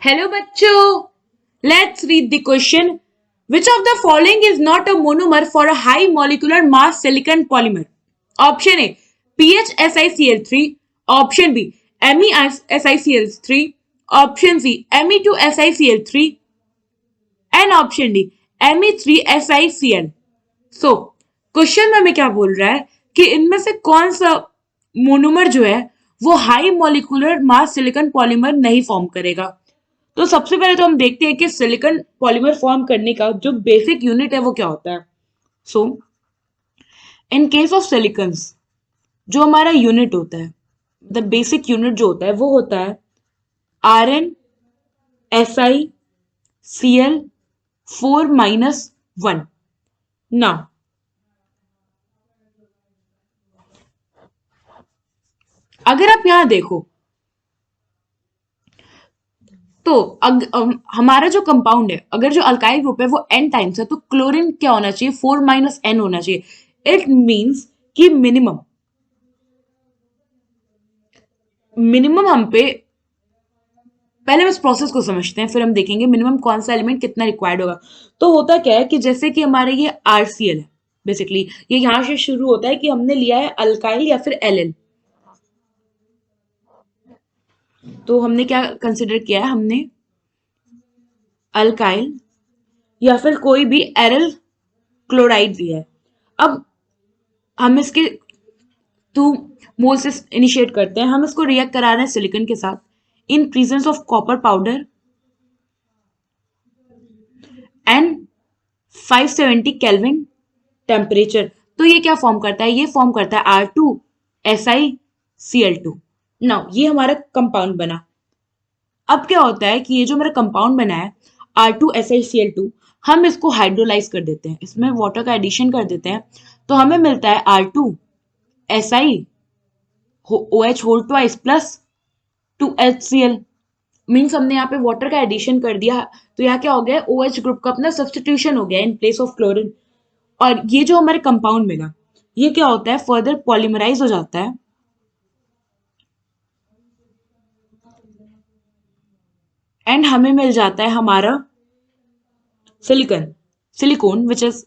Hello बच्चों, let's read the question. Which of the following is not a monomer for a high molecular mass silicon polymer? Option A PHSiCl3, option B MESiCl3, option C Me2SiCl3 and option D Me3SiCl. So question में हमें क्या बोल रहा है कि इनमें से कौन सा मोनोमर जो है वो high molecular mass silicon polymer नहीं फॉर्म करेगा. तो सबसे पहले तो हम देखते हैं कि सिलिकॉन पॉलीमर फॉर्म करने का जो बेसिक यूनिट है वो क्या होता है. सो इन केस ऑफ सिलिकॉन्स जो हमारा यूनिट होता है, द बेसिक यूनिट जो होता है वो होता है RnSiCl4-1. नाउ अगर आप यहां देखो तो हमारा जो कंपाउंड है, अगर जो अल्काइल ग्रुप है वो n टाइम्स है, तो क्लोरीन क्या होना चाहिए, 4-n होना चाहिए. इट मींस कि मिनिमम हम पे पहले हम इस प्रोसेस को समझते हैं, फिर हम देखेंगे मिनिमम कौन सा एलिमेंट कितना रिक्वायर्ड होगा. तो होता क्या है कि जैसे कि हमारे ये RCl है, बेसिकली ये यहां से शुरू होता है कि हमने लिया है अल्काइल या फिर एलिल. तो हमने क्या कंसिडर किया है, हमने अल्काइल या फिर कोई भी एरिल क्लोराइड दिया है. अब हम इसके 2 मोल से इनिशिएट करते हैं. हम इसको रिएक्ट करा रहे हैं सिलिकॉन के साथ in presence of copper powder and 570 kelvin temperature. तो ये क्या फॉर्म करता है, ये फॉर्म करता है R2SiCl2. नाउ ये हमारा कंपाउंड बना. अब क्या होता है कि ये जो मेरा कंपाउंड बना है R2SiCl2, हम इसको हाइड्रोलाइज कर देते हैं, इसमें वाटर का एडिशन कर देते हैं, तो हमें मिलता है R2Si whole twice plus 2HCl. Means हमने यहाँ पे वाटर का एडिशन कर दिया, तो यहाँ क्या हो गया, OH ग्रुप का अपना सब्सटीट्यूशन हो गया इन प्लेस ऑफ क्लोरीन. और ये जो हमारे कंपाउंड मिला, ये क्या होता है, फर्दर पॉलीमराइज हो जाता है एंड हमें मिल जाता है हमारा silicon which is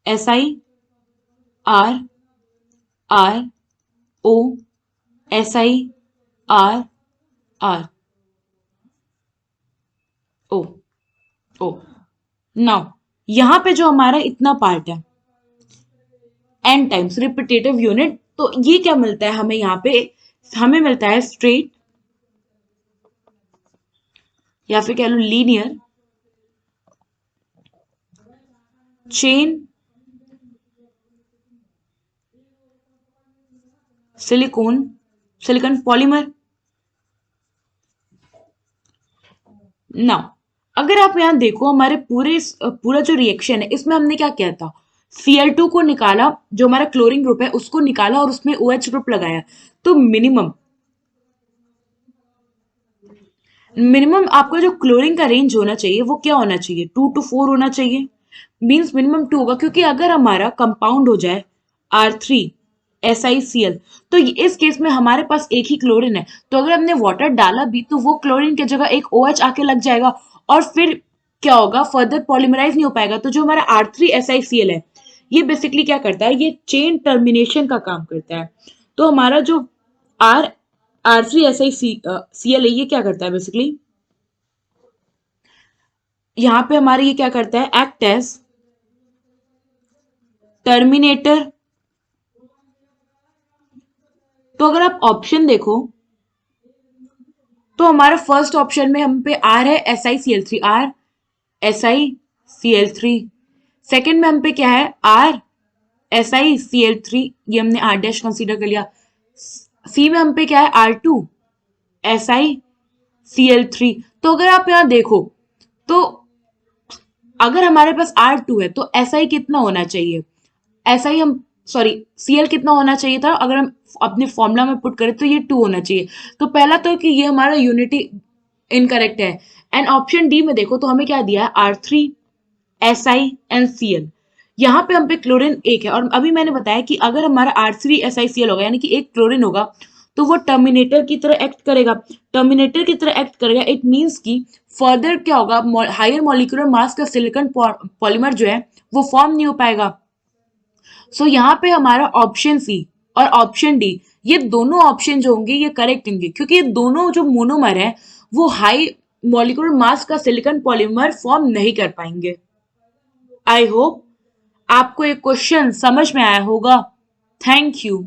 SiRRO. Now यहां पे जो हमारा इतना पार्ट है n टाइम्स रिपीटेटिव यूनिट, तो ये क्या मिलता है हमें, यहाँ पे हमें मिलता है स्ट्रेट या फिर कह लो linear chain silicon polymer. Now अगर आप यहां देखो, हमारे पूरा जो रिएक्शन है इसमें हमने क्या किया था, Cl2 को निकाला, जो हमारा क्लोरीन ग्रुप है उसको निकाला और उसमें OH ग्रुप लगाया. तो मिनिमम आपका जो क्लोरीन का रेंज होना चाहिए वो क्या होना चाहिए, 2 to 4 होना चाहिए. मीन्स मिनिमम 2 होगा, क्योंकि अगर हमारा कंपाउंड हो जाए R3SiCl, तो इस केस में हमारे पास एक ही क्लोरीन है, तो अगर हमने वाटर डाला भी तो वो क्लोरीन की जगह एक OH आके लग जाएगा और फिर क्या होगा, फर्दर पॉलीमराइज नहीं हो पाएगा. तो जो हमारा R3SiCl है, ये बेसिकली क्या करता है, ये चेन टर्मिनेशन का काम करता है. तो हमारा जो R3SiCl है, ये क्या करता है, बेसिकली यहां पे हमारे ये क्या करता है, एक्ट एज टर्मिनेटर. तो अगर आप ऑप्शन देखो तो हमारा फर्स्ट ऑप्शन में हम पे R है SiCl3. सेकंड में हम पे क्या है, RSiCl3, ये हमने R डैश कंसीडर कर लिया. सी में हम पे क्या है, R2SiCl3. तो अगर आप यहां देखो तो अगर हमारे पास R2 है तो Si कितना होना चाहिए, Cl कितना होना चाहिए था, अगर हम अपने फॉर्मूला में पुट करें तो ये 2 होना चाहिए. तो पहला तो कि ये हमारा यूनिटी इनकरेक्ट है. एंड ऑप्शन डी में देखो तो हमें क्या दिया है, R3Si एंड Cl. यहाँ पे हम पे क्लोरीन एक है, और अभी मैंने बताया कि अगर हमारा R3SiCl होगा यानी कि एक क्लोरीन होगा, तो वो टर्मिनेटर की तरह एक्ट करेगा। टर्मिनेटर की तरह एक्ट करेगा, इट मीन्स कि फर्दर क्या होगा, हायर मॉलिक्यूलर मास का सिलिकॉन पॉलीमर जो है वो फॉर्म नहीं हो पाएगा। सो यहाँ पे हमारा ऑप्शन सी और ऑप्शन डी, ये दोनों ऑप्शन जो होंगे ये करेक्ट होंगे, क्योंकि ये दोनों जो मोनोमर है वो हाई मॉलिक्यूलर मास का सिलिकॉन पॉलीमर फॉर्म नहीं कर पाएंगे। आई होप आपको ये क्वेश्चन समझ में आया होगा। Thank you.